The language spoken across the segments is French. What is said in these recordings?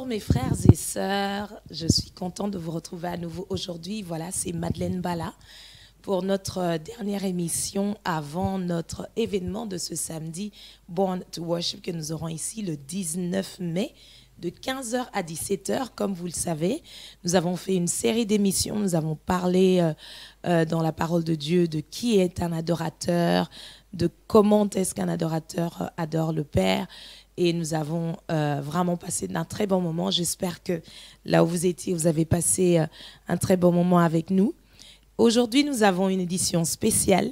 mes frères et sœurs, je suis contente de vous retrouver à nouveau aujourd'hui. Voilà, c'est Madeleine Bala pour notre dernière émission avant notre événement de ce samedi Born to Worship que nous aurons ici le 19 mai de 15h à 17h. Comme vous le savez, nous avons fait une série d'émissions, nous avons parlé dans la parole de Dieu de qui est un adorateur, de comment est-ce qu'un adorateur adore le Père. Et nous avons vraiment passé d'un très bon moment. J'espère que là où vous étiez, vous avez passé un très bon moment avec nous. Aujourd'hui, nous avons une édition spéciale.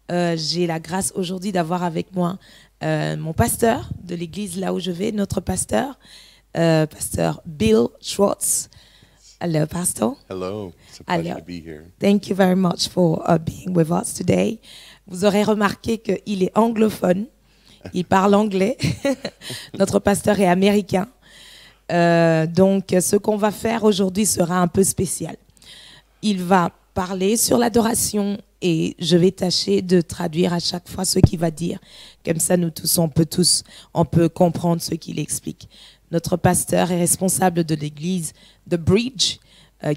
J'ai la grâce aujourd'hui d'avoir avec moi mon pasteur de l'église là où je vais, notre pasteur, pasteur Bill Schwartz. Hello, pastor. Hello, it's a pleasure to be here. Thank you very much for being with us today. Vous aurez remarqué qu'il est anglophone. Il parle anglais. Notre pasteur est américain. Donc, ce qu'on va faire aujourd'hui sera un peu spécial. Il va parler sur l'adoration et je vais tâcher de traduire à chaque fois ce qu'il va dire. Comme ça, nous tous, on peut comprendre ce qu'il explique. Notre pasteur est responsable de l'église The Bridge,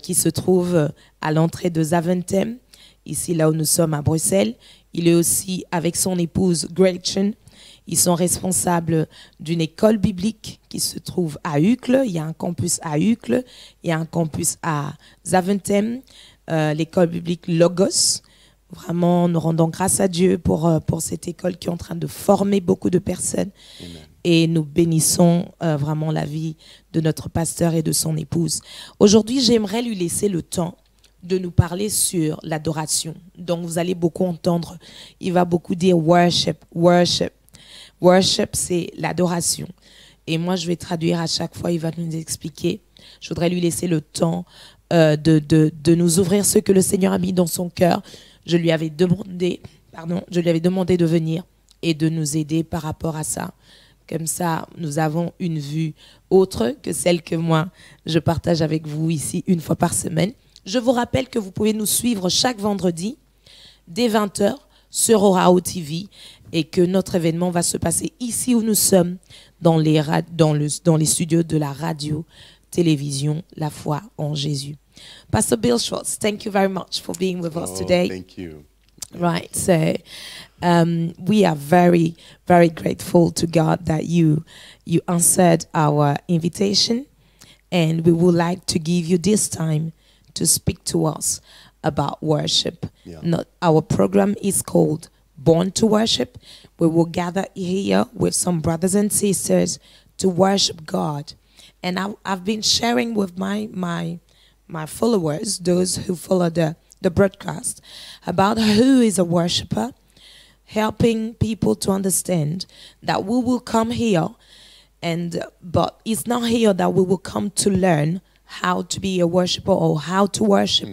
qui se trouve à l'entrée de Zaventem, ici là où nous sommes à Bruxelles. Il est aussi avec son épouse Gretchen. Ils sont responsables d'une école biblique qui se trouve à Uccle. Il y a un campus à Uccle, il y a un campus à Zaventem, l'école biblique Logos. Vraiment, nous rendons grâce à Dieu pour cette école qui est en train de former beaucoup de personnes. Amen. Et nous bénissons vraiment la vie de notre pasteur et de son épouse. Aujourd'hui, j'aimerais lui laisser le temps de nous parler sur l'adoration. Donc, vous allez beaucoup entendre, il va beaucoup dire worship, worship. Worship, c'est l'adoration. Et moi, je vais traduire à chaque fois, il va nous expliquer. Je voudrais lui laisser le temps de nous ouvrir ce que le Seigneur a mis dans son cœur. Je lui avais demandé de venir et de nous aider par rapport à ça. Comme ça, nous avons une vue autre que celle que moi, je partage avec vous ici une fois par semaine. Je vous rappelle que vous pouvez nous suivre chaque vendredi dès 20h sur Orao TV et que notre événement va se passer ici où nous sommes, dans les studios de la radio-télévision La Foi en Jésus. Pastor Bill Schwartz, thank you very much for being with us today. Thank you. Right, so we are very, very grateful to God that you answered our invitation, and we would like to give you this time to speak to us about worship. Yeah. Our program is called Born to Worship. We will gather here with some brothers and sisters to worship God. And I've been sharing with my followers, those who follow the broadcast, about who is a worshiper, helping people to understand that we will come here, but it's not here that we will come to learn how to be a worshiper or how to worship.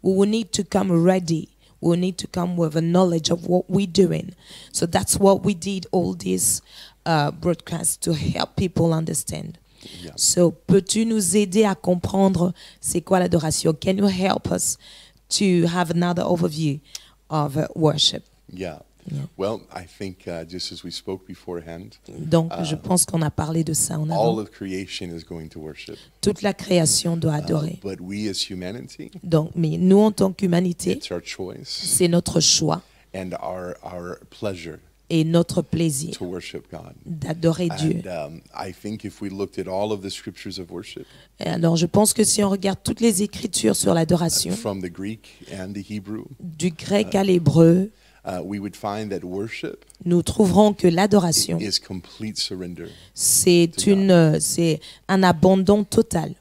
We will need to come ready. We will need to come with a knowledge of what we're doing. So that's what we did all these broadcasts to help people understand. Yeah. So, peux-tu nous aider à comprendre c'est quoi l'adoration? Can you help us to have another overview of worship? Yeah. Well, I think just as we spoke beforehand, donc je pense qu'on a parlé de ça en avant. All of creation is going to worship. Toute la création doit adorer. But we as humanity, donc, mais nous en tant qu'humanité, it's our choice. C'est notre choix. And our pleasure. Et notre plaisir d'adorer Dieu. I think if we looked at all of the scriptures of worship, et alors je pense que si on regarde toutes les écritures sur l'adoration, from the Greek and the Hebrew, du grec à l'hébreu, we would find that worship, nous trouverons que l'adoration, is complete surrender. C'est un abandon total.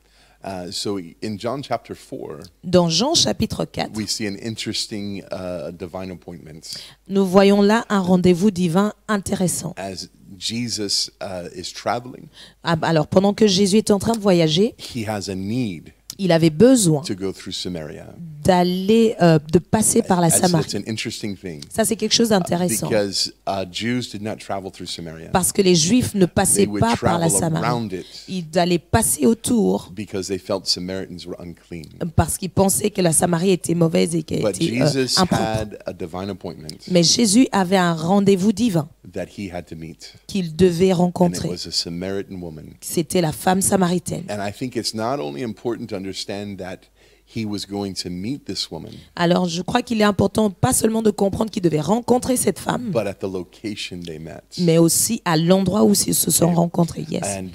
So in John chapter 4, dans Jean chapitre 4, we see an interesting divine appointment. Nous voyons là un rendez-vous divin intéressant. As Jesus is traveling, alors pendant que Jésus est en train de voyager, he has a need. il avait besoin to go through Samaria. de passer par la That's Samarie. an interesting thing. Ça, c'est quelque chose d'intéressant. Because Jews did not travel through Samaria. Parce que les Juifs ne passaient They would pas par la travel Samarie. around it Ils allaient passer autour because they felt Samaritans were unclean. parce qu'ils pensaient que la Samarie était mauvaise et qu'elle But était Jesus impropre. had a divine appointment Mais Jésus avait un rendez-vous divin that he had to meet. qu'il devait And it rencontrer. was a Samaritan woman. C'était la femme samaritaine. And I think it's not only important to understand that he was going to meet this woman, Alors, je crois qu'il est important pas seulement de comprendre qu'il devait rencontrer cette femme, but at the location they met. mais aussi à l'endroit où ils se sont rencontrés. Yes. And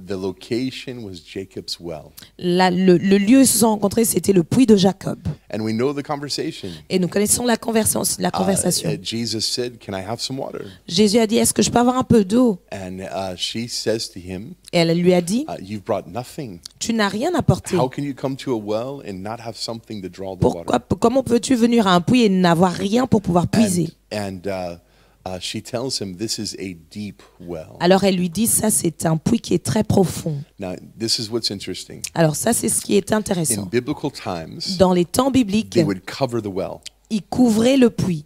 the location was Jacob's well. Là, le lieu où ils se sont rencontrés, c'était le puits de Jacob. And we know the conversation. Et nous connaissons la conversation. Jesus said, "Can I have some water?" Jésus a dit, est-ce que je peux avoir un peu d'eau? And she says to him, Et elle lui a dit, "You've brought nothing. tu n'as rien apporté. How can you come to a well and not have something to draw the water?" Comment peux-tu venir à un puits et n'avoir rien pour pouvoir puiser? And she tells him, "This is a deep well." Alors elle lui dit, ça c'est un puits qui est très profond. Now, this is what's interesting. Alors ça c'est ce qui est In intéressant. biblical times, Dans les temps bibliques, they would cover the well. ils couvraient le puits.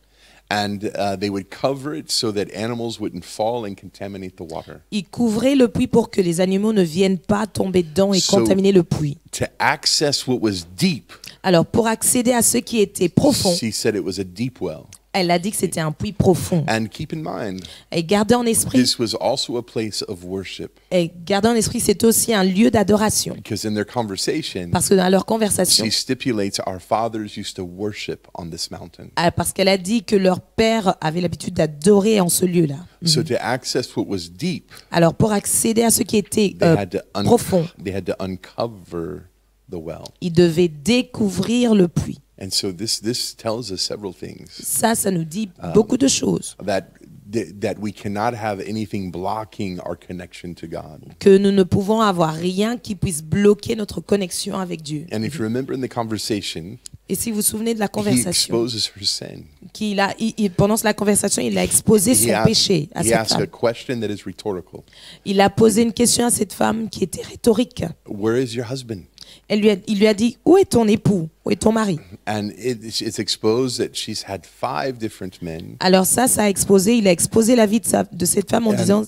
And they would cover it so that animals wouldn't fall and contaminate the water. Ils couvraient le puits pour que les animaux ne viennent pas tomber dedans et So- contaminer le puits. To access what was deep, Alors pour accéder à ce qui était profond, she said it was a deep well. elle a dit que c'était un puits profond. And keep in mind, Et gardez en esprit, this was also a place of worship. c'est aussi un lieu d'adoration. Because in their conversation, Parce que dans leur conversation, she stipulates our fathers used to worship on this mountain. parce qu'elle a dit que leur père avait l'habitude d'adorer en ce lieu-là. So to access what was deep, Alors pour accéder à ce qui était they had to profond, they had to uncover the well. ils devaient découvrir le puits. And so this tells us several things. Ça nous dit beaucoup de choses. That we cannot have anything blocking our connection to God. Que nous ne pouvons avoir rien qui puisse bloquer notre connexion avec Dieu. And if you remember in the conversation, Et si vous vous souvenez de la he conversation, exposes her sin. pendant la conversation, il a exposé son péché à He cette asked a femme. question that is rhetorical. Il a posé une question à cette femme qui était rhétorique. Where is your husband? Il lui a dit, où est ton époux? Où est ton mari? And it's exposed that she's had 5 different men. Alors il a exposé la vie de cette femme en disant,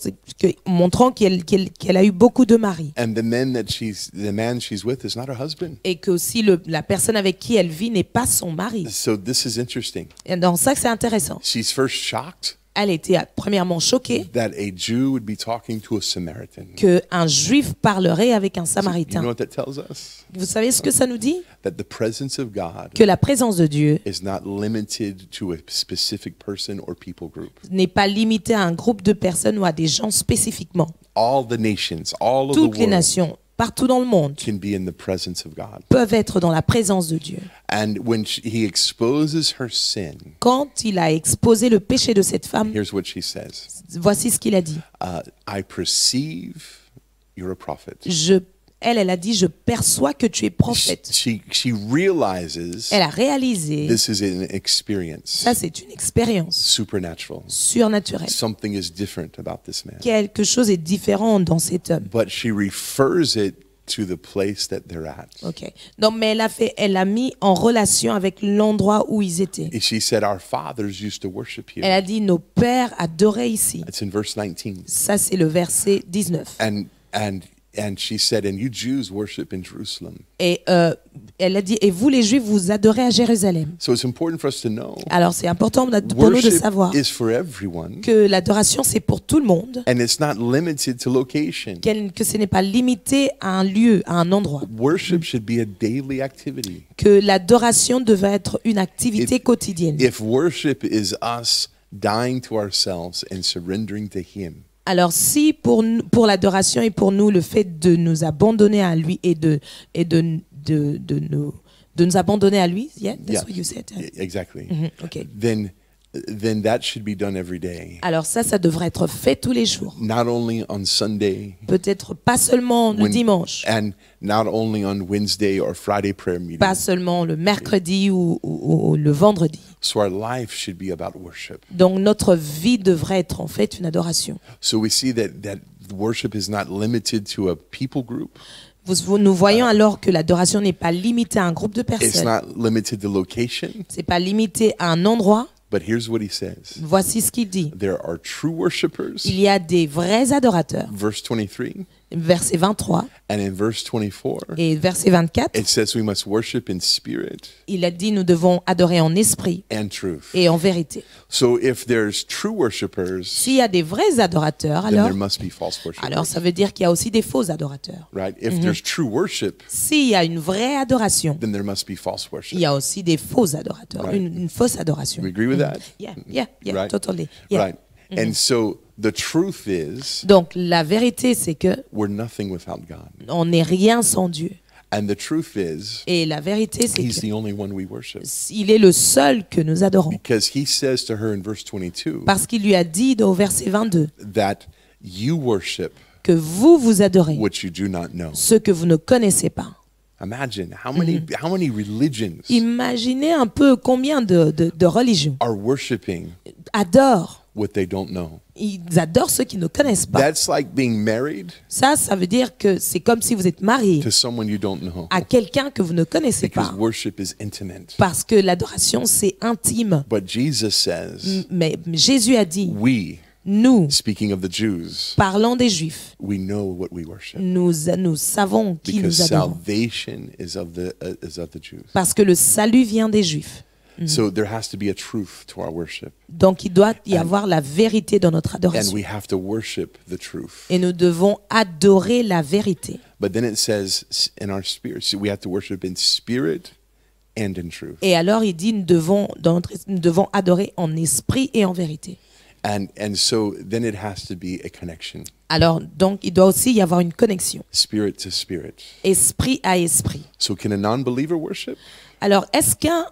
montrant qu'elle a eu beaucoup de maris. And the man she's with is not her husband. Et que aussi la personne avec qui elle vit n'est pas son mari. So this is interesting. Et dans ça que c'est intéressant. She's first shocked Elle était premièrement choquée that a Jew would be talking to a Samaritan. qu'un juif parlerait avec un You know samaritain. what that tells us? Vous savez ce que ça nous dit? That the presence of God Que la présence de Dieu is not limited to a specific person or people group. n'est pas limitée à un groupe de personnes ou à des gens spécifiquement. All the nations, all of the Toutes les world nations, partout dans le monde, can be in the presence of God. peuvent être dans la présence de Dieu. And when he exposes her sin, Quand il a exposé le péché de cette femme, here's what she says. voici ce qu'il a dit. I perceive you're a prophet. Elle a dit, je perçois que tu es prophète. She realizes Elle a réalisé, this is an experience, ça c'est une expérience supernatural. surnaturelle. Something is different about this man. Quelque chose est différent dans cet homme. But she refers it to the place that they're at. Ok. Donc, mais elle a mis en relation avec l'endroit où ils étaient. And she said, our fathers used to worship Elle here. a dit, nos pères adoraient ici. It's in verse 19. Ça, c'est le verset 19. And she said, and you Jews worship in Jerusalem. Et elle a dit, et vous les Juifs, vous adorez à Jérusalem. So it's important for us to know. Alors, c'est important pour nous de Worship savoir is for everyone, que l'adoration, c'est pour tout le monde, and it's not limited to location. que ce n'est pas limité à un lieu, à un endroit. Worship should be a daily activity. Que l'adoration devait être une activité quotidienne. If worship is us dying to ourselves and surrendering to Him, Alors si pour l'adoration et pour nous le fait de nous abandonner à lui et de nous abandonner à lui, yeah, that's what you said. Exactly. Okay. Then that should be done every day. Alors ça devrait être fait tous les jours. Not only on Sunday, Peut-être pas seulement le dimanche, and not only on Wednesday or Friday prayer meeting. pas seulement le mercredi ou le vendredi. So our life should be about worship. Donc notre vie devrait être en fait une adoration. So we see that worship is not limited to a people group. Nous voyons alors que l'adoration n'est pas limitée à un groupe de It's personnes. not limited to location. C'est pas limité à un endroit. But here's what he says. Voici ce qu'il dit. There are true worshipers, Il y a des vrais adorateurs. verse 23, Verset 23 and in verse 24, et verset 24, it says we must worship in spirit il a dit nous devons adorer en esprit and truth. et en vérité. So if there's true worshipers, S'il y a des vrais adorateurs, then alors, there must be false worshipers. ça veut dire qu'il y a aussi des faux adorateurs. Right? If there's true worship, S'il y a une vraie adoration, then there must be false il worship. y a aussi des faux adorateurs, Right. une fausse adoration. You agree with that? Yeah, Right. totally. Yeah. Right. And so the truth is Donc la vérité, c'est que we're nothing without God. on n'est rien sans Dieu. And the truth is Et la vérité, c'est he's que the only one we worship. il est le seul que nous adorons. Because he says to her in verse 22 Parce qu'il lui a dit au verset 22 that you worship que vous adorez what you do not know. ce que vous ne connaissez pas. Imagine how many religions Imaginez un peu combien de religions are worshiping adorent. what they don't know. Ils adorent ceux qui ne connaissent pas. That's like being married Ça veut dire que c'est comme si vous êtes marié to someone you don't know. à quelqu'un que vous ne connaissez Because pas. worship is intimate. Parce que l'adoration, c'est intime. But Jesus says, Mais Jésus a dit, we, nous, speaking of the Jews, parlant des Juifs, we know what we worship. nous savons qui Because nous adorons. salvation is of the Jews. Parce que le salut vient des Juifs. So there has to be a truth to our worship. Donc il doit y avoir la vérité dans notre And adoration. we have to worship the truth. Et nous devons adorer la vérité. But then it says in our spirit, so we have to worship in spirit and in truth. Et alors il dit nous devons adorer en esprit et en vérité. And so then it has to be a connection, Alors donc il doit aussi y avoir une connexion, spirit to spirit. esprit à esprit. So can a non-believer worship? Alors est-ce qu'un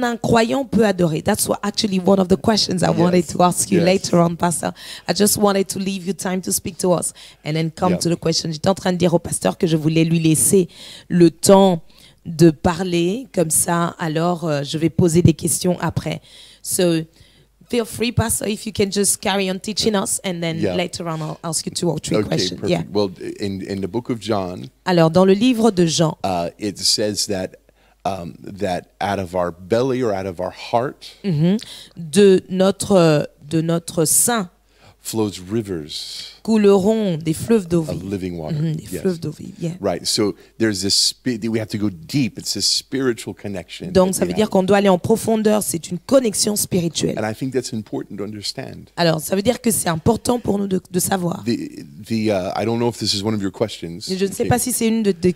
incroyant peut adorer? That's actually one of the questions I wanted to ask you later on, Pastor. I just wanted to leave you time to speak to us and then come to the question. J'étais en train de dire au pasteur que je voulais lui laisser le temps de parler, comme ça, alors je vais poser des questions après. So feel free, Pastor, if you can just carry on teaching us, and then later on I'll ask you 2 or 3 questions. Perfect. Yeah. Well, in the book of John, Alors, dans le livre de Jean, it says that out of our belly or out of our heart de notre sein flows rivers couleront des fleuves d'eau of vive. living water. Des Yes. fleuves d'eau vive. Yeah. Right. So there's this we have to go deep. It's a spiritual connection. Donc, that ça we veut dire have. qu'on doit aller en profondeur. C'est une connexion spirituelle. And I think that's important to understand. Alors, ça veut dire que c'est important pour nous de savoir. I don't know if this is one of your questions. Je ne sais pas si c'est une de tes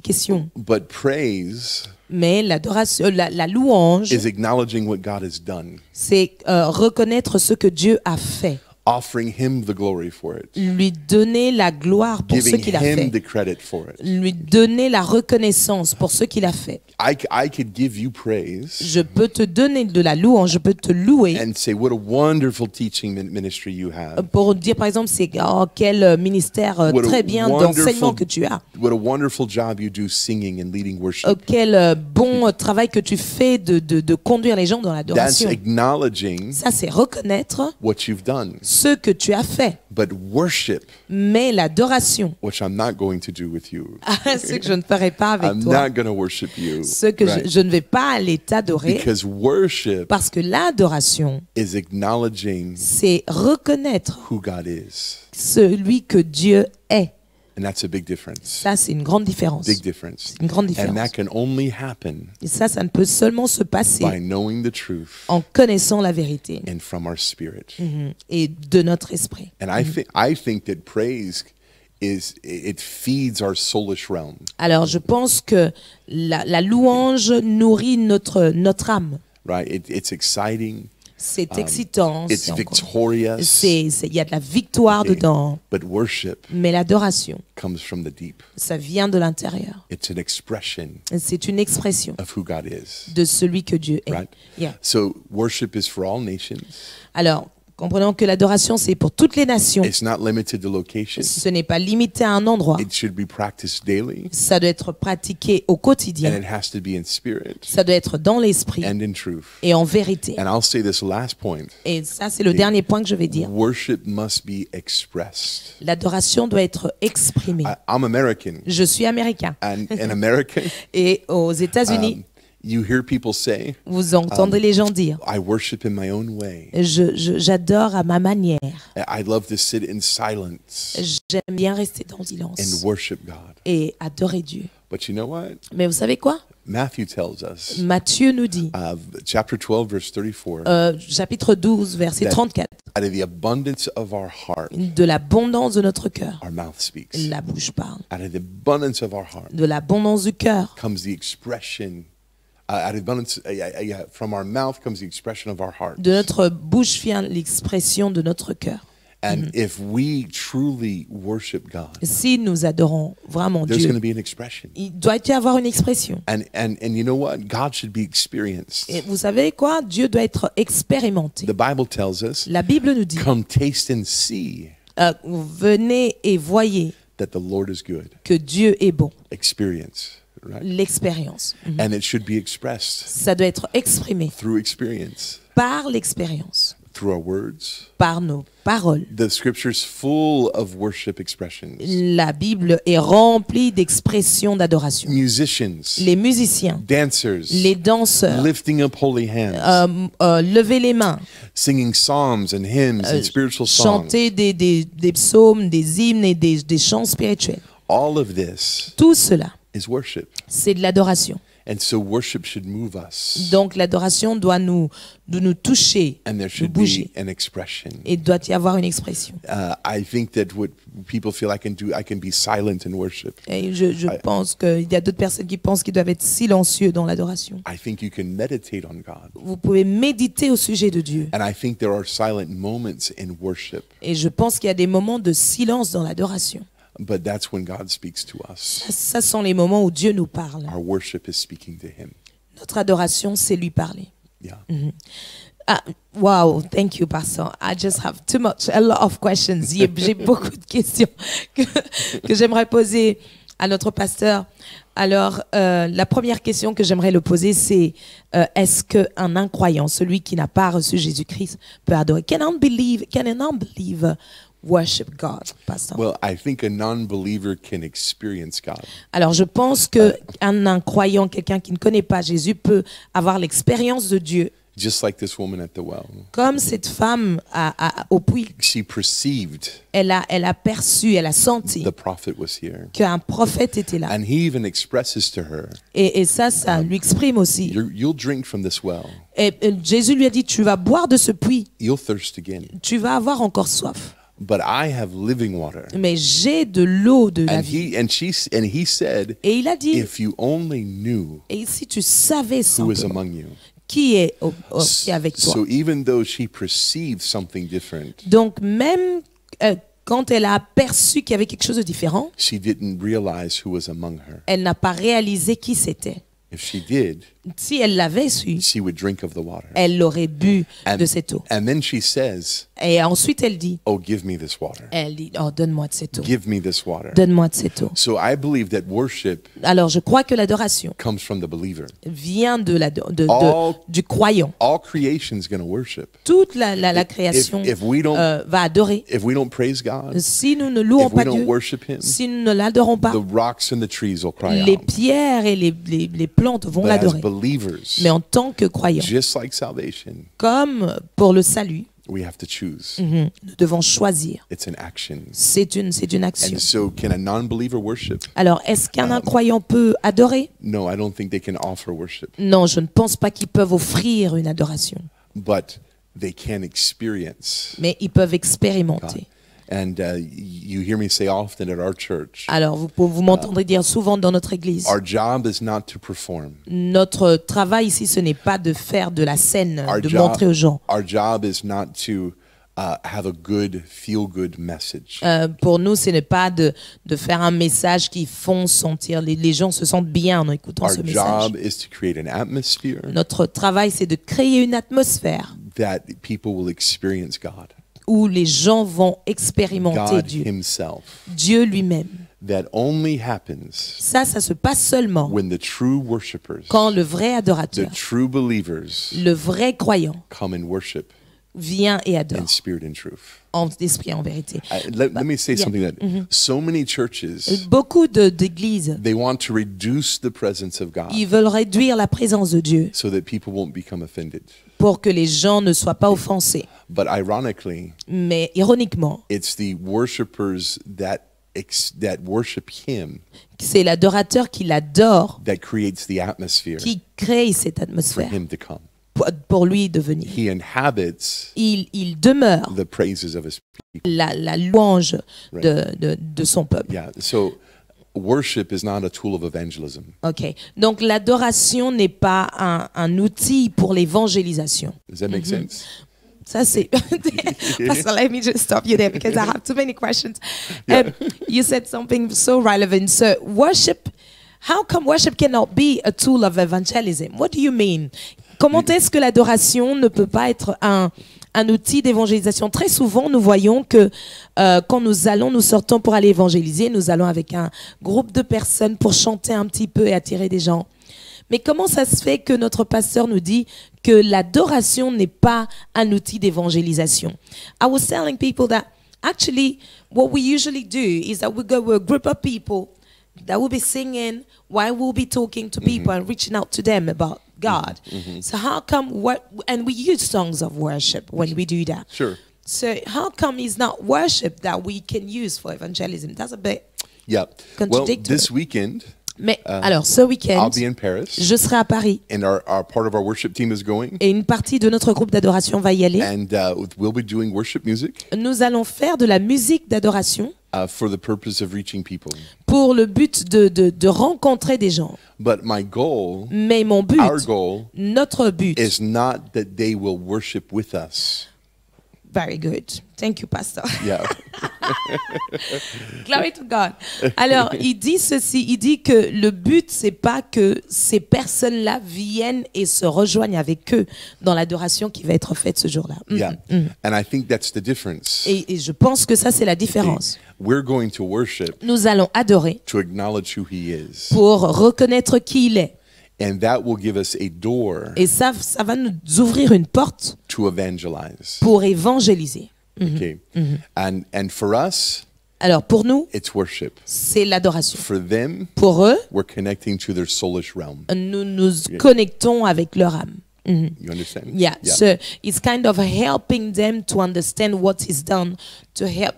questions, But praise mais l'adoration, la louange, is acknowledging what God has done, c'est reconnaître ce que Dieu a fait, offering Him the glory for it, lui donner la gloire pour ce giving qu'il a Him fait, the credit for it. lui donner la reconnaissance pour ce qu'il a fait. I could give you praise Je peux te donner de la louange, je peux te louer and say what a wonderful teaching ministry you have. pour dire par exemple c'est quel ministère What a très bien wonderful- d'enseignement que tu as. What a wonderful job you do singing and leading worship. Quel bon travail que tu fais de conduire les gens dans That's l'adoration. acknowledging Ça, c'est reconnaître what you've done. ce que tu as fait. But worship, Mais l'adoration, which I'm not going to do with you. ce que je ne ferai pas avec I'm toi, not going to worship you. ce que Right? je ne vais pas aller t'adorer, Because worship parce que l'adoration, is acknowledging c'est reconnaître who God is. celui que Dieu est. And that's a big difference. Ça, c'est une grande différence. Big difference. Une grande And différence. that can only happen Et ça ne peut seulement se passer by knowing the truth en connaissant la vérité and from our spirit. et de notre esprit. And I think that praise it feeds our soulish realm. Alors, je pense que la louange nourrit notre âme. Right? It's exciting. C'est excitant. It's victorious. Il y a de la victoire dedans. But worship Mais l'adoration, comes from the deep. ça vient de l'intérieur. It's an expression C'est une expression of who God is. de celui que Dieu est. Right? Yeah. So worship is for all nations. Alors, Comprenons que l'adoration, c'est pour toutes les nations. It's not limited to location. Ce n'est pas limité à un endroit. It should be practiced daily, Ça doit être pratiqué au and quotidien. it has to be in spirit Ça doit être dans l'esprit and in truth. et en vérité. And I'll say this last point. Et ça, c'est le dernier point que je vais dire. Worship must be expressed. L'adoration doit être exprimée. I'm American, Je suis américain. and in America, Et aux États-Unis, you hear people say, vous entendez les gens dire I worship in my own way. j'adore à ma manière. I love to sit in silence J'aime bien rester dans le silence and worship God. et adorer Dieu. But you know what? Mais vous savez quoi? Matthew tells us, Matthieu nous dit, chapter 12, verse 34, chapitre 12, verset That- 34, out of the abundance of our heart, de l'abondance de notre cœur, our mouth speaks. la bouche parle. Out of the abundance of our heart De l'abondance du cœur, comes the expression, out of abundance, from our mouth comes the expression of our heart. de notre bouche vient l'expression de notre cœur. And if we truly worship God, Si nous adorons vraiment there's going to Dieu, be an expression. il doit y avoir une expression. And you know what? God should be experienced. Et vous savez quoi? Dieu doit être expérimenté. The Bible tells us, La Bible nous dit, come taste and see venez et voyez that the Lord is good. que Dieu est bon. Experience, right? L'expérience. And it should be expressed Ça doit être exprimé through experience, par l'expérience, through our words. par nos paroles. The scripture's full of worship expressions. La Bible est remplie d'expressions d'adoration. Musicians, Les musiciens, dancers, les danseurs, lifting up holy hands, lever les mains, singing psalms and hymns and spiritual songs. chanter des psaumes, des hymnes et des chants spirituels. All of this Tout cela, is worship. c'est de l'adoration. And so worship should move us. Donc l'adoration doit nous toucher, And there nous should bouger. be an expression. Et doit y avoir une expression. I think that what people feel I can be silent in worship. Et je pense qu'il y a d'autres personnes qui pensent qu'ils doivent être silencieux dans l'adoration. I think you can meditate on God. Vous pouvez méditer au sujet de Dieu. And I think there are silent moments in worship. Et je pense qu'il y a des moments de silence dans l'adoration. But that's when God speaks to us. Ça sont les moments où Dieu nous parle. Our worship is speaking to Him. Notre adoration, c'est lui parler. Yeah. Wow, thank you, Pastor. I just have a lot of questions. J'ai beaucoup de questions que j'aimerais poser à notre pasteur. Alors, la première question que j'aimerais le poser, c'est est-ce qu'un incroyant, celui qui n'a pas reçu Jésus-Christ, peut adorer? Can an unbeliever worship God, Pastor? Well, I think a non-believer can experience God. Alors, je pense qu'un incroyant, quelqu'un qui ne connaît pas Jésus, peut avoir l'expérience de Dieu. Just like this woman at the well. Comme cette femme au puits, She perceived elle a perçu, elle a senti the prophet was here. qu'un prophète était là. And he even expresses to her, Et ça lui exprime aussi. you'll drink from this well. Et Jésus lui a dit, tu vas boire de ce puits, You'll thirst again. tu vas avoir encore soif. But I have living water. Mais j'ai de l'eau de la And vie. he said, Et il a dit, if you only knew et si tu savais who is simplement among you. qui est avec toi. So even though she perceived something different, Donc même quand elle a aperçu qu'il y avait quelque chose de différent, she didn't realize who was among her. elle n'a pas réalisé qui c'était. If she did, Si elle l'avait su, she would drink of the water. elle aurait bu de cette eau. And then she says, Et ensuite elle dit, oh, give me this water. oh, donne-moi de cette eau. Give me this water. Donne-moi de cette eau. So I believe that worship Alors je crois que l'adoration comes from the believer. vient All- du croyant. All creation's going to worship. Toute la création if we don't- va adorer. If we don't praise God, Si nous ne louons if we pas don't Dieu, worship Him, si nous ne l'adorons pas, the rocks and the trees will cry les out. pierres et les plantes vont But as l'adorer. believers, Mais en tant que croyants, just like salvation, comme pour le salut, we have to choose. nous devons choisir. It's an action. C'est une action. And so can a non-believer worship? Alors, est-ce qu'un incroyant peut adorer? No, I don't think they can offer worship. Non, je ne pense pas qu'ils peuvent offrir une adoration. But they can experience. Mais ils peuvent expérimenter. And you hear me say often at our church, Alors, vous m'entendrez dire souvent dans notre église, our job is not to perform. notre travail ici, ce n'est pas de faire de la scène, Our de montrer aux gens. our job is not to have a good, feel-good message. Pour nous, ce n'est pas de faire un message qui font sentir, les gens se sentent bien en écoutant Our ce message. job is to create an atmosphere Notre travail, c'est de créer une atmosphère that people will experience God, où les gens vont expérimenter God Dieu, himself. Dieu lui-même. That only happens Ça se passe seulement when the true worshipers, quand le vrai the adorateur, true believers le vrai croyant come and worship vient et in adore spirit and truth. en esprit et en vérité. Let me say yeah. something that so many churches, Beaucoup d'églises, they want to reduce the presence of God ils veulent réduire la présence de Dieu so that people won't become offended. pour que les gens ne soient pas offensés. But ironically, Mais ironiquement, it's the worshipers that worship him c'est l'adorateur qui l'adore that creates the atmosphere qui crée cette for atmosphère him to come. pour lui de venir. He inhabits Il demeure the praises of his people. la louange de son peuple. Yeah, so worship is not a tool of evangelism. Ok, donc l'adoration n'est pas un outil pour l'évangélisation. Does that make sense? Ça c'est. Pastor, let me just stop you there because I have too many questions. You said something so relevant. So worship, how come worship cannot be a tool of evangelism? What do you mean? Comment est-ce que l'adoration ne peut pas être un outil d'évangélisation? Très souvent, nous voyons que quand nous sortons pour aller évangéliser, nous allons avec un groupe de personnes pour chanter un petit peu et attirer des gens. Mais comment ça se fait que notre pasteur nous dit que l'adoration n'est pas un outil d'évangélisation? I was telling people that actually what we usually do is that we go with a group of people that will be singing while we'll be talking to people and reaching out to them about God. So how come and we use songs of worship when we do that. Sure. So how come it's not worship that we can use for evangelism? That's a bit Yeah. Well, contradictory. this weekend, Mais alors ce week-end, I'll be in Paris, je serai à Paris and our part of our worship team is going, et une partie de notre groupe d'adoration va y aller. and we'll be doing worship music Nous allons faire de la musique d'adoration for the purpose of reaching people. pour le but de rencontrer des gens. But my goal, Mais mon but, our goal, notre but, is not that they will worship with us. very good. Thank you, Pastor. Yeah. Glory to God. Alors, il dit ceci, il dit que le but, c'est pas que ces personnes-là viennent et se rejoignent avec eux dans l'adoration qui va être faite ce jour-là. Yeah. And I think that's the difference. Et je pense que ça, c'est la différence. We're going to worship Nous allons adorer to acknowledge who he is. pour reconnaître qui il est. And that will give us a door Et ça va nous ouvrir une porte to evangelize. pour évangéliser. Okay. And for us, Alors pour nous, it's worship. c'est l'adoration. For them, Pour eux, we're connecting to their soulish realm. nous nous connectons avec leur âme. You understand? Yeah. So it's kind of helping them to understand what is done to help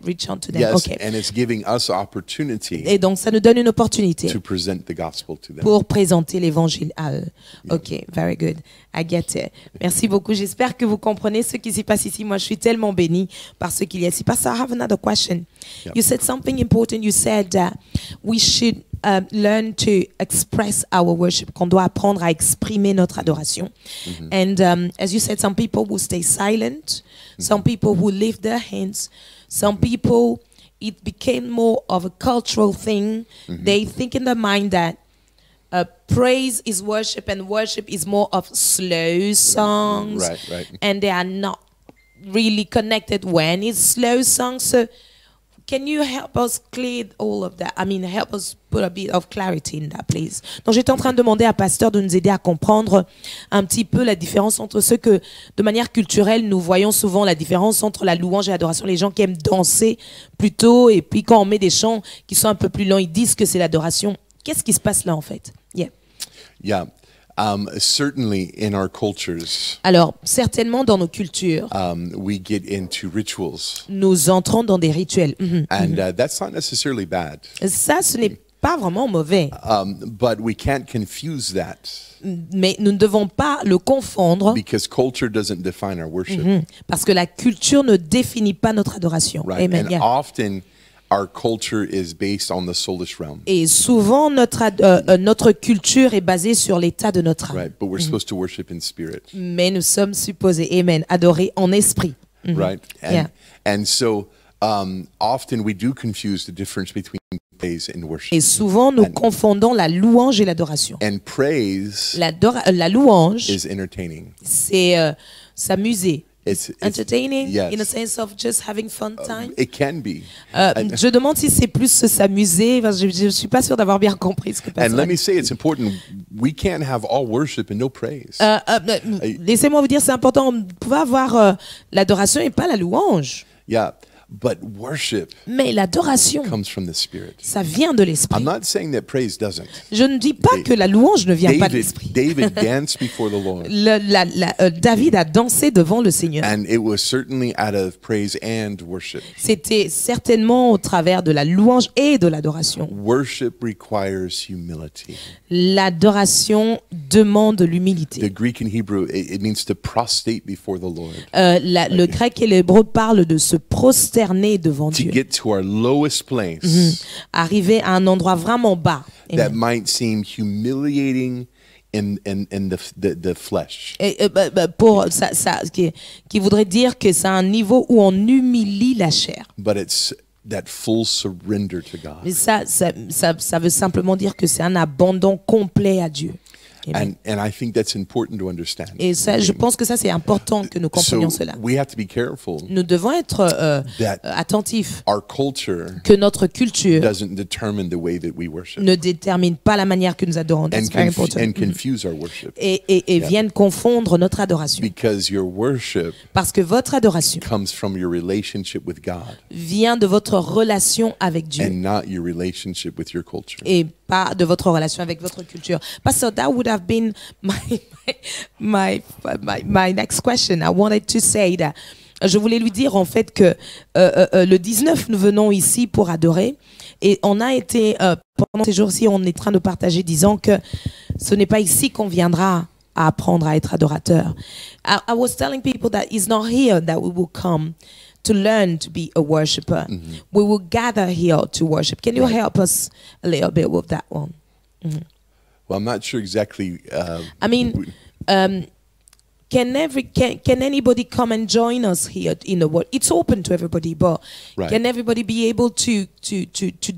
reach out to them. Yes, Okay. and it's giving us opportunity Et donc ça nous donne une opportunité to present the gospel to them. pour présenter l'évangile à eux. Ok, very good. I get it. Merci beaucoup. J'espère que vous comprenez ce qui s'y passe ici. Moi, je suis tellement bénie par ce qu'il y a ici. Pastor, I have another question. Yeah. You said something important. You said that we should learn to express our worship, qu'on doit apprendre à exprimer notre adoration. And as you said, some people will stay silent. Some people will lift their hands. Some people, it became more of a cultural thing. They think in their mind that praise is worship and worship is more of slow songs. Right. And they are not really connected when it's slow songs. So can you help us clear all of that? I mean, help us put a bit of clarity in that, please. Donc, j'étais en train de demander à Pasteur de nous aider à comprendre un petit peu la différence entre ce que, de manière culturelle, nous voyons souvent la différence entre la louange et l'adoration. Les gens qui aiment danser plutôt, et puis quand on met des chants qui sont un peu plus lents, ils disent que c'est l'adoration. Qu'est-ce qui se passe là, en fait? Yeah. Certainly in our cultures, Alors, certainement dans nos cultures, we get into rituals. nous entrons dans des rituels. And that's not necessarily bad. Ça, ce n'est pas vraiment mauvais. But we can't confuse that Mais nous ne devons pas le confondre because culture doesn't define our worship. parce que la culture ne définit pas notre adoration. Right? Amen. And Yeah. often our culture is based on the soulish realm. Et souvent, notre culture est basée sur l'état de notre âme. Right? But we're supposed to worship in spirit. Mais nous sommes supposés, amen, adorer en esprit. Right? Yeah. And so often we do confuse the difference between praise and worship. Et souvent, nous confondons la louange et l'adoration. And praise La louange, is entertaining. c'est s'amuser. It's Entertaining, yes. in a sense of just having fun time. It can be. Je demande si c'est plus s'amuser, parce que je suis pas sûre d'avoir bien compris ce que And Pasteur let a me dit. say it's important. We can't have all worship and no praise. Laissez-moi vous dire, c'est important. On peut avoir l'adoration et pas la louange. Yeah, but worship Mais l'adoration, comes from the Spirit. ça vient de l'esprit. I'm not saying that praise doesn't. Je ne dis pas que la louange ne vient pas de l'esprit. David danced before the Lord. David a dansé devant le Seigneur. And it was certainly out of praise and worship. C'était certainement au travers de la louange et de l'adoration. Worship requires humility. L'adoration demande The l'humilité. Greek and Hebrew, it means to prostrate before the Lord. Le grec et l'hébreu parlent de se prosterner devant To Dieu. get to our lowest place Arriver à un endroit vraiment bas. that might seem humiliating in the flesh. Pour ça qui voudrait dire que c'est un niveau où on humilie la chair. But it's that full surrender to God. Mais ça veut simplement dire que c'est un abandon complet à Dieu. Amen. And I think that's important to understand. Et ça, je pense que ça, c'est important que nous comprenions So cela. we have to be careful Nous devons être that attentifs our culture que notre culture doesn't determine the way that we worship ne détermine pas la manière que nous adorons. That's very important. and confuse our worship. Et viennent confondre notre adoration. Because your worship Parce que votre adoration comes from your relationship with God vient de votre relation avec Dieu and not your relationship with your culture. et pas de votre relation avec votre culture. Pastor, that would have been my next question. I wanted to say that. Je voulais lui dire en fait que le 19, nous venons ici pour adorer et on a été, pendant ces jours-ci, on est en train de partager disant que ce n'est pas ici qu'on viendra à apprendre à être adorateur. I was telling people that it's not here that we will come to learn to be a worshiper. We will gather here to worship. Can you help us a little bit with that one? Well, I'm not sure exactly. I mean, can anybody come and join us here in the world? It's open to everybody, but Right. can everybody be able to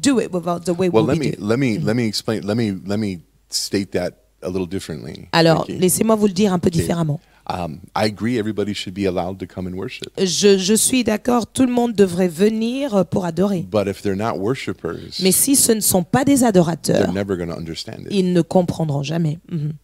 do it without the way Well, we let me do? explain. Let me state that a little differently. Alors, Ricky. laissez-moi vous le dire un peu différemment. I agree. Everybody should be allowed to come and worship. Je suis d'accord, tout le monde devrait venir pour adorer. But if they're not worshipers, Mais si ce ne sont pas des they're adorateurs, never going to understand it. ils ne comprendront jamais.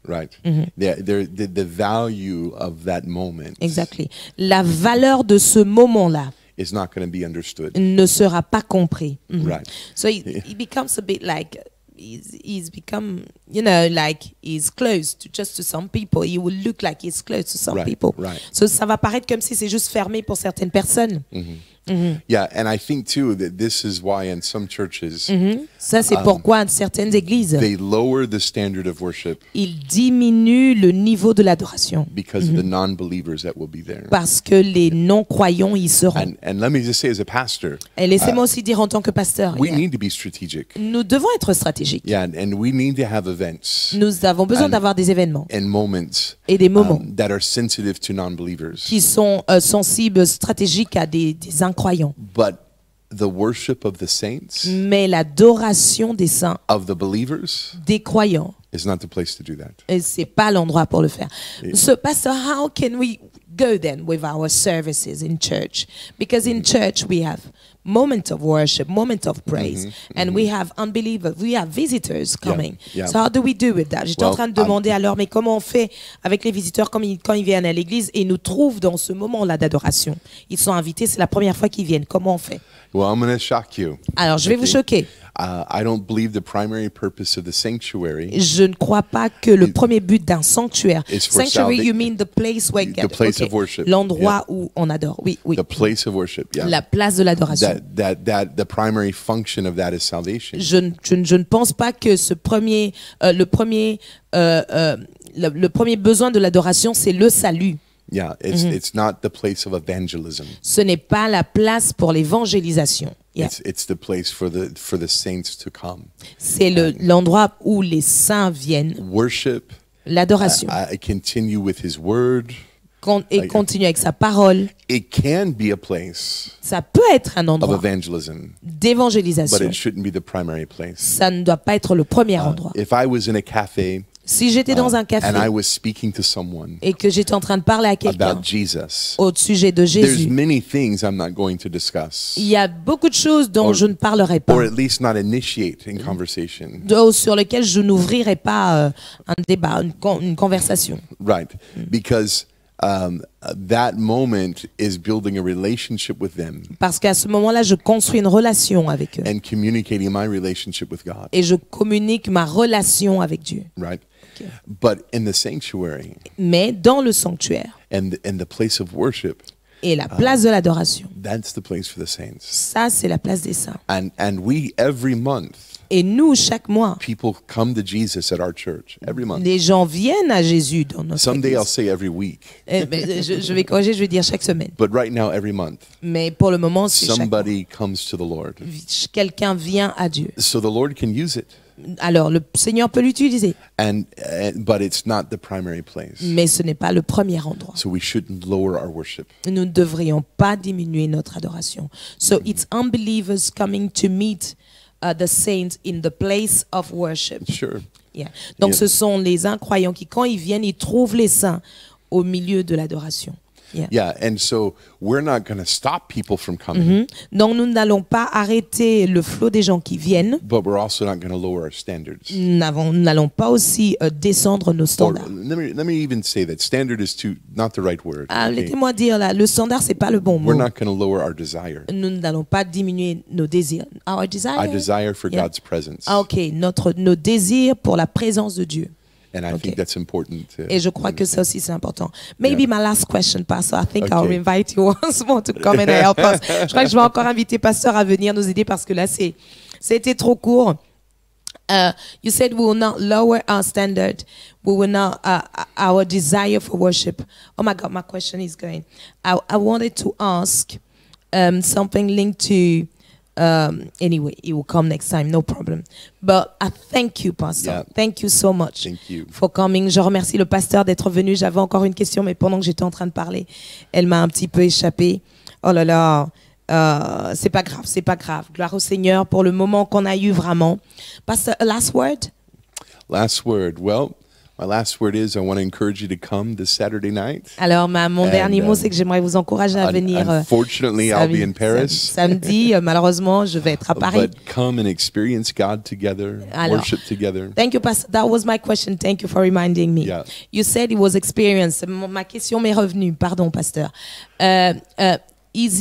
Right? The value of that moment Exactly. La valeur de ce moment-là is not going to be understood. ne sera pas compris. Right. So it becomes a bit like he's become, like he's closed to some people. He will look like he's closed to some Right, people. right. So ça va paraître comme si c'est juste fermé pour certaines personnes. Yeah, and I think too that this is why in some churches Ça, c'est pourquoi certaines églises, they lower the standard of worship ils diminuent le niveau de l'adoration because of the non-believers that will be there. parce que les non-croyants y seront. And let me just say, as a pastor, Et laissez-moi aussi dire en tant que pasteur, we need to be strategic. nous devons être stratégiques. Yeah, and we need to have events Nous avons besoin d'avoir des événements and moments et des moments that are sensitive to non-believers. qui sont sensibles, stratégiques à des incroyants. But the worship of the saints, Mais l'adoration des saints, of the believers, des croyants, is not the place to do that. et c'est pas l'endroit pour le faire. So, Pastor, how can we go then with our services in church? Because in church we have moment of worship, moment of praise, and we have unbelievers, we have visitors coming. yeah. So how do we do with that? J'étais en Well, train de demander alors, mais comment on fait avec les visiteurs quand ils viennent à l'église et nous trouvent dans ce moment-là d'adoration? Ils sont invités, c'est la première fois qu'ils viennent. Comment on fait? Well, I'm going to shock you. Alors, je vais vous choquer. I don't believe the primary purpose of the sanctuary Je ne crois pas que le premier but d'un sanctuaire. Is for Sanctuary, salva- you mean the place where the place of worship. L'endroit où on adore. Oui, oui. the place of worship. Yeah. La place de l'adoration. That the primary function of that is salvation. Je ne pense pas que le premier besoin de l'adoration, c'est le salut. Yeah, it's not the place of evangelism. Ce n'est pas la place pour l'évangélisation. Yeah. It's the place for the saints to come. C'est l'endroit où les saints viennent. Worship. L'adoration. I continue with His Word. et continue avec sa parole. It can be a place Ça peut être un of endroit evangelism, but d'évangélisation. it shouldn't be the primary place. Ça ne doit pas être le premier endroit. If I was in a cafe Si j'étais dans un and I café was speaking to someone et que j'étais en train de parler à quelqu'un about Jesus, au sujet de there's Jésus, many things I'm not going to discuss, il y a beaucoup de choses dont je ne parlerai pas, or at least not initiate in conversation. sur lesquelles je n'ouvrirai pas un débat, une conversation. Right, because that moment is building a relationship with them Parce qu'à ce moment-là, je construis une relation avec eux and communicating my relationship with God. et je communique ma relation avec Dieu. Right, but in the sanctuary Mais dans le sanctuaire and the place of worship, et la place de l'adoration, that's the place for the saints. ça c'est la place des saints. And we every month, Et nous, chaque mois, people come to Jesus at our church every month. les gens viennent à Jésus dans notre Someday I'll église. say every week, Je vais corriger, je vais dire chaque semaine. but right now every month Mais pour le moment, c'est chaque mois. somebody comes to the Lord. Quelqu'un vient à Dieu. So the Lord can use it. Alors, le Seigneur peut l'utiliser, But it's not the primary place. mais ce n'est pas le premier endroit. So we shouldn't lower our worship. Nous ne devrions pas diminuer notre adoration. So it's unbelievers coming to meet the saints in the place of worship. Sure. Yeah. Donc, Yeah. ce sont les incroyants qui, quand ils viennent, ils trouvent les saints au milieu de l'adoration. Yeah. Yeah, and so we're not going to stop people from coming, Donc, nous n'allons pas arrêter le flot des gens qui viennent. but we're also not going to lower our standards. Nous n'allons pas aussi descendre nos Or standards. let me even say that standard is not the right word. Okay? Laissez-moi dire là, le standard c'est pas le bon We're mot. not going to lower our desire. Nous n'allons pas diminuer nos désirs. Our desire. Our desire for Yeah. God's presence. Ah, ok, nos désirs pour la présence de Dieu. And I Okay. think that's important. Et je crois que ça aussi c'est important. Maybe my last question, Pastor. I think I'll Okay. invite you once more to come and help us. Je crois que je vais encore inviter Pasteur à venir nous aider parce que là c'était trop court. You said we will not lower our standard. We will not our desire for worship. Oh my God, my question is going. I wanted to ask something linked to. Anyway, it will come next time, no problem. But I thank you, Pastor. Yeah. Thank you so much Thank you. for coming. Je remercie le pasteur d'être venu. J'avais encore une question, mais pendant que j'étais en train de parler, elle m'a un petit peu échappé. Oh là là, c'est pas grave, c'est pas grave. Gloire au Seigneur pour le moment qu'on a eu vraiment. Pastor, a last word? Last word. Well, my last word is I want to encourage you to come this Saturday night. Alors, mon dernier mot, c'est que j'aimerais vous encourager à venir. Unfortunately, I'll be in Paris. Samedi, malheureusement, je vais être à Paris. But come and experience God together, Alors, worship together. Thank you, Pastor. That was my question. Thank you for reminding me. Yeah. You said it was experience. Ma question m'est revenue. Pardon, Pasteur. Is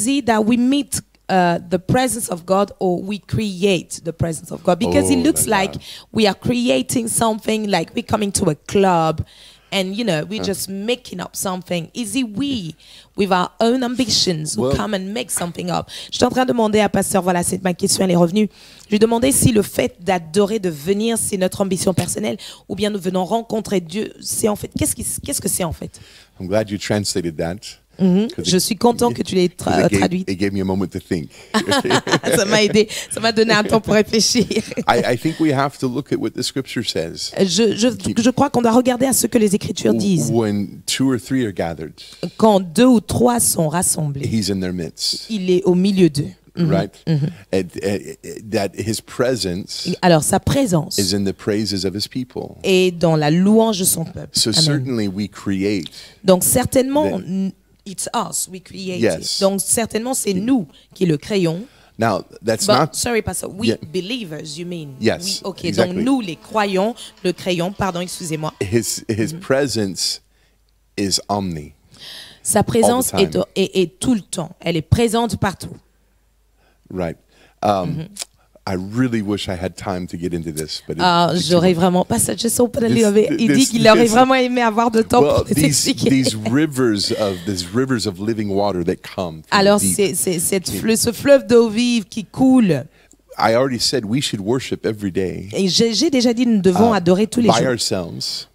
it that we meet the presence of God or we create the presence of God? Because it Oh, looks la, la. like we are creating something, like we're coming to a club and, we're just making up something. Is it we, with our own ambitions, who Well- come and make something up? Je suis en train de demander à Pasteur, voilà, c'est ma question, elle est revenue. Je lui demandais si le fait d'adorer, de venir, c'est notre ambition personnelle ou bien nous venons rencontrer Dieu. C'est en fait, qu'est-ce que c'est en fait? I'm glad you translated that. 'Cause Je suis content que tu l'aies 'cause traduit. it gave me a moment to think. Ça m'a aidé, ça m'a donné un temps pour réfléchir. I think we have to look at what the scripture says. Je crois qu'on doit regarder à ce que les Écritures disent. When 2 or 3 are gathered, Quand 2 ou 3 sont rassemblés, he's in their midst, il est au milieu d'eux. right? That his presence Alors sa présence is in the praises of his people. est dans la louange de son peuple. So Amen. certainly we create. Donc certainement, it's us, we create Yes. it. Donc certainement, c'est nous qui le créons. Now, that's But, not sorry, Pastor, we Yeah. believers, you mean? Yes, Oui, ok, exactly. donc nous, les croyants, le créons. Pardon, excusez-moi. his presence is omni. Sa présence All the time. est tout le temps. Elle est présente partout. Right. I really wish I had time to get into this, but it's J'aurais vraiment pas ça. Just open a little bit. Il this- dit qu'il aurait this- vraiment aimé avoir de temps well, pour nous expliquer. these rivers of living water that come from Alors, the deep. c'est ce fleuve d'eau vive qui coule. I already said we should worship every day Et j'ai déjà dit, nous devons adorer tous les by jours. ourselves,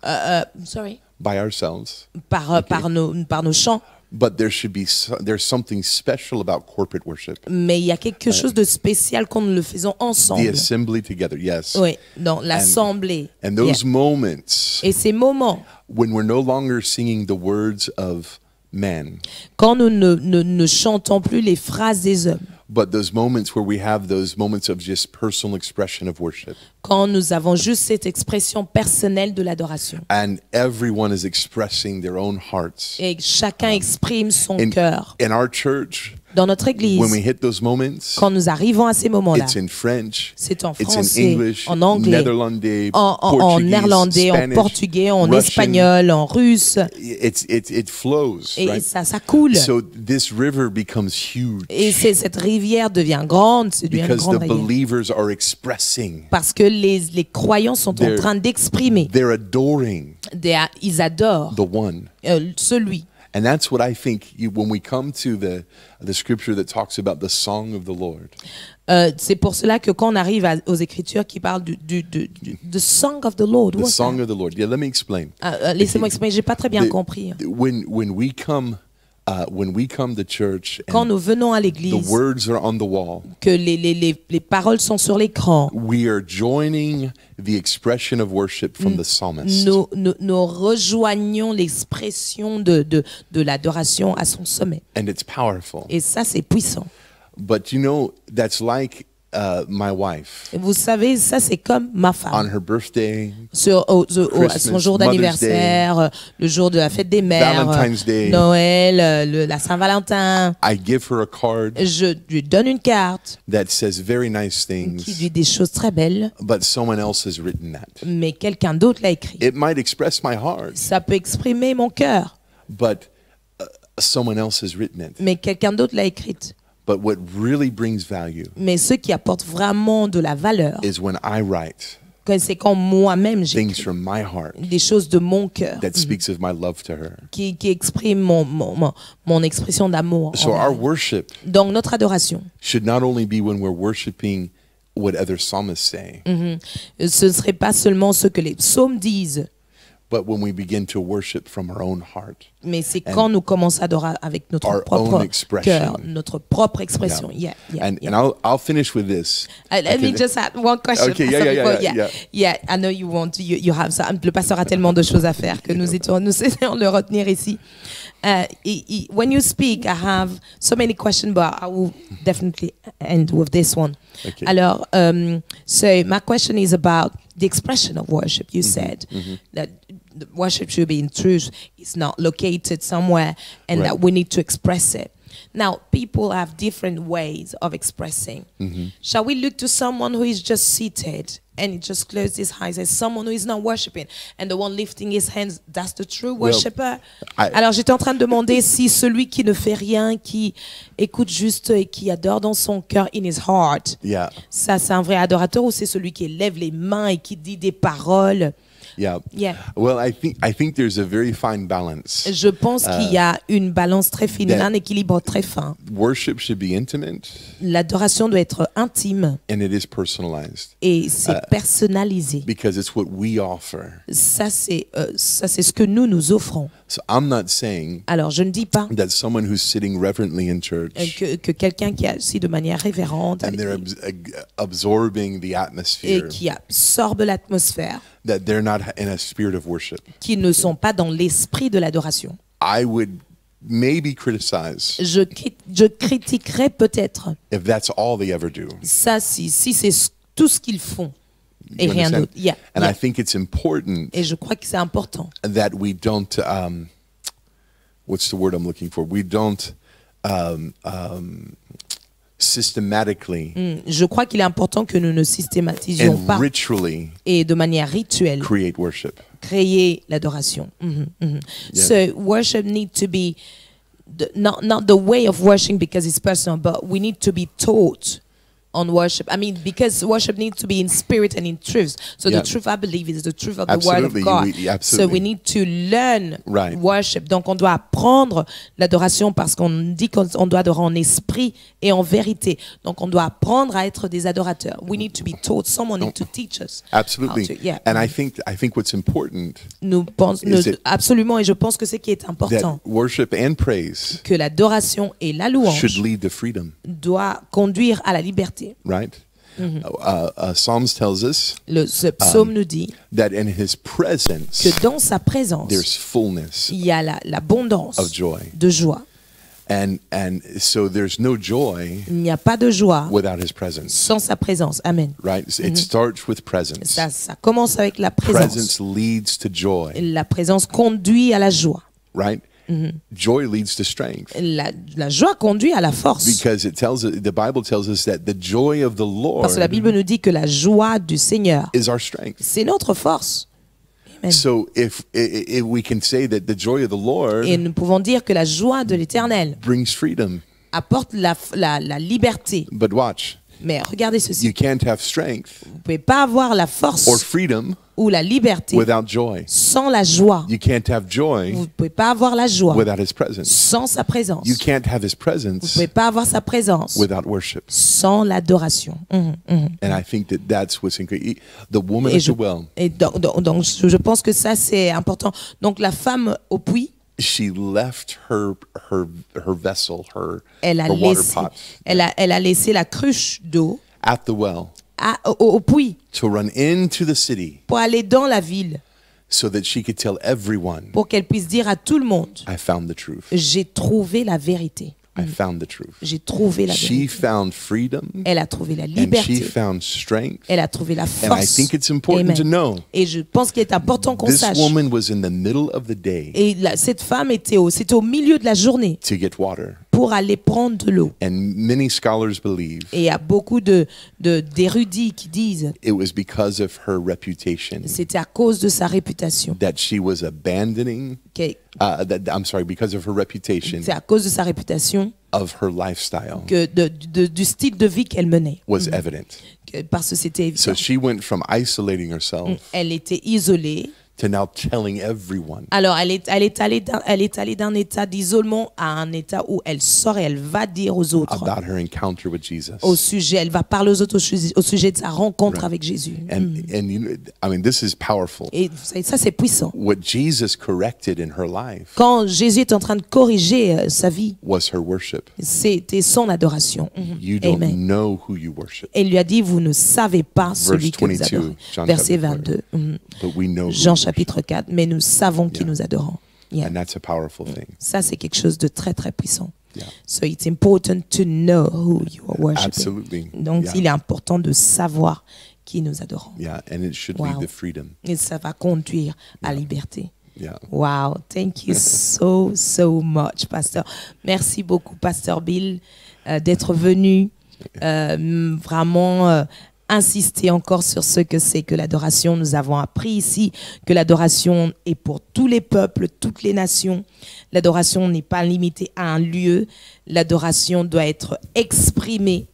Sorry. by ourselves. Par nos chants. But there's something special about corporate worship. Mais il y a quelque chose de spécial quand nous le faisons The ensemble. assembly together, yes. Oui, dans l'assemblée. And those Yeah. moments Et ces moments when we're no longer singing the words of men, Quand nous ne chantons plus les phrases des hommes, but those moments where we have those moments of just personal expression of worship. quand nous avons juste cette expression personnelle de l'adoration. And everyone is expressing their own hearts. Et chacun exprime son In, cœur. in our church, Dans notre église, when we hit those moments, quand nous arrivons à ces moments-là, it's in French, c'est en it's in français, English, en anglais, Netherlandais, en Portuguese, néerlandais, en Spanish, portugais, en Russian. espagnol, en russe. It flows, Et right? ça coule. So this river becomes huge Et cette rivière devient grande, c'est une because grande the rivière. believers are expressing. Parce que les croyants sont en They're- train d'exprimer. They're adoring Ils adorent the one. celui. And that's what I think when we come to the scripture that talks about the song of the Lord. C'est pour cela que quand on arrive aux Écritures qui parlent the Song of the Lord. The song of the Lord. Yeah, let me explain. Laissez-moi exprimer, j'ai pas très bien The- compris. When we come to church Quand and nous venons à the l'église, words are on the wall, que les paroles sont sur l'écran, we are joining the expression of worship from the psalmist. nous rejoignons l'expression de l'adoration à son sommet. And it's powerful. Et ça, c'est puissant. But you know, that's like my wife Et vous savez, ça, c'est comme ma on femme. her birthday, À son jour d'anniversaire, le jour de la fête des mères, Valentine's Day. Noël, la Saint-Valentin. I give her a card Je lui donne une carte that says very nice qui things, dit des choses très belles, but someone else has written that. mais quelqu'un d'autre l'a écrit. It might express my heart, Ça peut exprimer mon cœur, but someone else has written it. mais quelqu'un d'autre l'a écrite. But what really brings value Mais ce qui apporte vraiment de la valeur, is when I write c'est quand moi-même things j'écris from my heart des choses de mon cœur that speaks of my love to her. qui expriment mon expression d'amour. So envers our elle. worship Donc notre adoration, should not only be when we're worshiping what other psalmists say, ce ne serait pas seulement ce que les psaumes disent, but when we begin to worship from our own heart. mais c'est quand nous commençons à adorer avec notre our propre own expression. cœur, notre propre expression. Yeah. Yeah. And I'll finish with this. Let me just add one question. Okay, Pastor, yeah. before- yeah. I know you want to, you have so, le pasteur a tellement de choses à faire que nous essayons de le retenir ici. When you speak, I have so many questions, but I will definitely end with this one. Okay. Alors, so my question is about the expression of worship. You said that the worship should be in truth. It's not located somewhere, and Right. that we need to express it. Now, people have different ways of expressing. Shall we look to someone who is just seated and he just closes his eyes as someone who is not worshiping, and the one lifting his hands, that's the true worshiper? Alors, j'étais en train de demander si celui qui ne fait rien, qui écoute juste et qui adore dans son cœur, in his heart, Yeah. ça c'est un vrai adorateur, ou c'est celui qui lève les mains et qui dit des paroles? Yeah. Yeah. Well, I think there's a very fine balance. Je pense qu'il y a une balance très fine, un équilibre très fin. Worship should be intimate L'adoration doit être intime and it is personalized et c'est personnalisé. because it's what we offer. Ça c'est ce que nous offrons. So I'm not saying Alors je ne dis pas that someone who's sitting reverently in church que quelqu'un qui est assis de manière révérente and they're absorbing the et atmosphere, qui absorbe l'atmosphère, that they're not in a spirit of worship. qui ne sont pas dans l'esprit de l'adoration. I would maybe criticize Je critiquerais peut-être if that's all they ever do. ça si c'est tout ce qu'ils font et You rien understand? d'autre. Yeah, And yeah. I think it's important Et je crois que c'est important that we don't what's the word I'm looking for? We don't systematically Je crois qu'il est important que nous ne systématisions and pas ritually et de manière rituelle create worship. créer l'adoration. Yeah. So worship need to be not the way of worshiping because it's personal, but we need to be taught on worship. I mean, because worship needs to be in spirit and in truth. So Yeah. the truth, I believe, is the truth of the Absolutely, word of God. absolutely. So we need to learn Right. worship. Donc on doit apprendre l'adoration parce qu'on dit qu'on doit adorer en esprit et en vérité. Donc on doit apprendre à être des adorateurs. We need to be taught. Someone needs to teach us. Absolutely. how to- yeah. And I think what's important Nous Is it- absolument, et je pense que ce qui est that important, worship and praise que l'adoration et la should louange lead to freedom, doivent conduire à la liberté. right? Psalms tells us Ce psaume nous dit that in his presence que dans sa présence, there's fullness il y a l'abondance of joy. de joie. And so there's no joy Il n'y a pas de joie without his presence, sans sa présence. Amen. right? It starts with presence. Ça commence avec la présence. Presence leads to joy, La présence conduit à la joie. right? Joy leads to strength. La joie conduit à la force. Because the Bible tells us that the joy of the Lord Parce que la Bible nous dit que la joie du Seigneur, is our strength. c'est notre force. Amen. So if we can say that the joy of the Lord Et nous pouvons dire que la joie de l'Éternel brings freedom, apporte la liberté. but watch, Mais regardez ceci. you can't have strength Vous ne pouvez pas avoir la or force freedom ou la liberté without joy. sans la joie. You can't have joy Vous ne pouvez pas avoir la joie without his presence. sans sa présence. You can't have his Vous ne presence pouvez pas avoir sa présence without worship. sans l'adoration. And I think that that's what's incredible. The woman Et at je, the well, et donc, je pense que ça, c'est important. Donc, la femme au puits, she left her vessel, elle a her water laissé, pot elle a laissé la cruche d'eau at the well au puits to run into the city pour aller dans la ville, so that she could tell everyone, pour qu'elle puisse dire à tout le monde, I found the truth. j'ai trouvé la vérité. I found the truth. J'ai trouvé la She vérité. found freedom Elle a trouvé la and she liberté. found strength. Elle a trouvé la And I force. think it's important Amen. to know Et je pense qu'il est important qu'on this sache. woman was in the middle of the day Et cette femme c'était au milieu de la journée to get water. pour aller prendre de l'eau. And many scholars believe Et il y a beaucoup d'érudits qui disent it was because of her reputation c'était à cause de sa réputation. that she was abandoning, because of her reputation C'est à cause de sa réputation of her lifestyle que du style de vie qu'elle menait. was evident. Parce que c'était évident. So she went from isolating herself Elle était isolée. to now telling everyone Alors, elle est allée d'un état d'isolement à un état où elle sort et elle va dire aux autres about her encounter with Jesus. elle va parler aux autres au sujet de sa rencontre avec Jésus. And you know, I mean, this is powerful. Et ça, c'est puissant. What Jesus corrected in her life Quand Jésus est en train de corriger sa vie, was her worship. c'était son adoration. You don't Amen. know who you worship, Et il lui a dit, vous ne savez pas celui que vous 22, adorez. Jean Verset chapter 22. but we know who Jean we worship. chapitre 4. Mais nous savons qui Yeah. nous adorons. Yeah. And that's a powerful thing. Ça, c'est quelque chose de très, très puissant. Yeah. So it's important to know who you are worshiping. Absolutely. Donc, Yeah. il est important de savoir qui nous adorons. Yeah, and it should Wow. lead to freedom. Et ça va conduire à la liberté. Yeah. Wow, thank you so much, Pasteur. Merci beaucoup, Pasteur Bill, d'être venu vraiment insister encore sur ce que c'est que l'adoration. Nous avons appris ici que l'adoration est pour tous les peuples, toutes les nations. L'adoration n'est pas limitée à un lieu. L'adoration doit être exprimée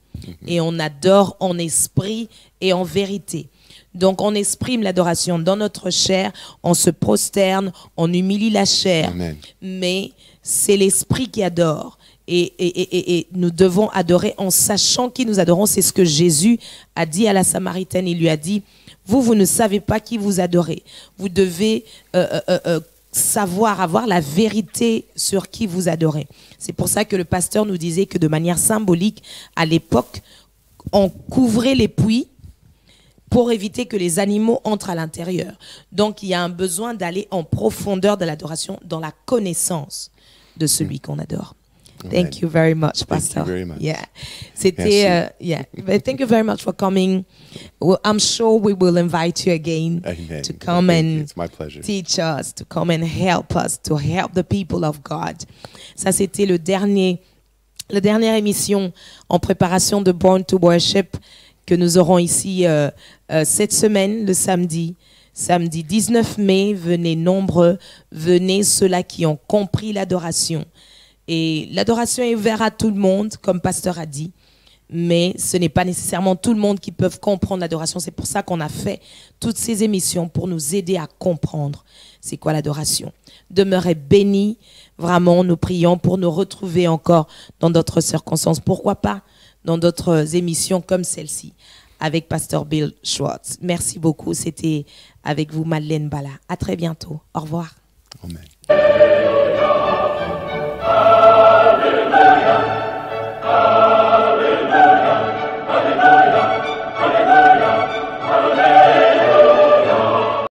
et on adore en esprit et en vérité. Donc, on exprime l'adoration dans notre chair, on se prosterne, on humilie la chair. Amen. Mais c'est l'esprit qui adore. Et nous devons adorer en sachant qui nous adorons. C'est ce que Jésus a dit à la Samaritaine. Il lui a dit, vous ne savez pas qui vous adorez. Vous devez savoir, avoir la vérité sur qui vous adorez. C'est pour ça que le pasteur nous disait que de manière symbolique, à l'époque, on couvrait les puits pour éviter que les animaux entrent à l'intérieur. Donc, il y a un besoin d'aller en profondeur de l'adoration, dans la connaissance de celui qu'on adore. Thank you very much, Pastor. Thank you very much. Yeah, c'était But thank you very much for coming. Well, I'm sure we will invite you again Amen. to come Thank you. and It's my pleasure. teach us, to come and help us, to help the people of God. Ça, c'était la dernière émission en préparation de Born to Worship que nous aurons ici cette semaine, le samedi 19 mai. Venez nombreux, venez ceux-là qui ont compris l'adoration. Et l'adoration est ouverte à tout le monde, comme Pasteur a dit, mais ce n'est pas nécessairement tout le monde qui peut comprendre l'adoration. C'est pour ça qu'on a fait toutes ces émissions, pour nous aider à comprendre c'est quoi l'adoration. Demeurez bénis, vraiment, nous prions pour nous retrouver encore dans d'autres circonstances. Pourquoi pas dans d'autres émissions comme celle-ci, avec Pasteur Bill Schwartz. Merci beaucoup, c'était avec vous Madeleine Bala. À très bientôt, au revoir. Amen.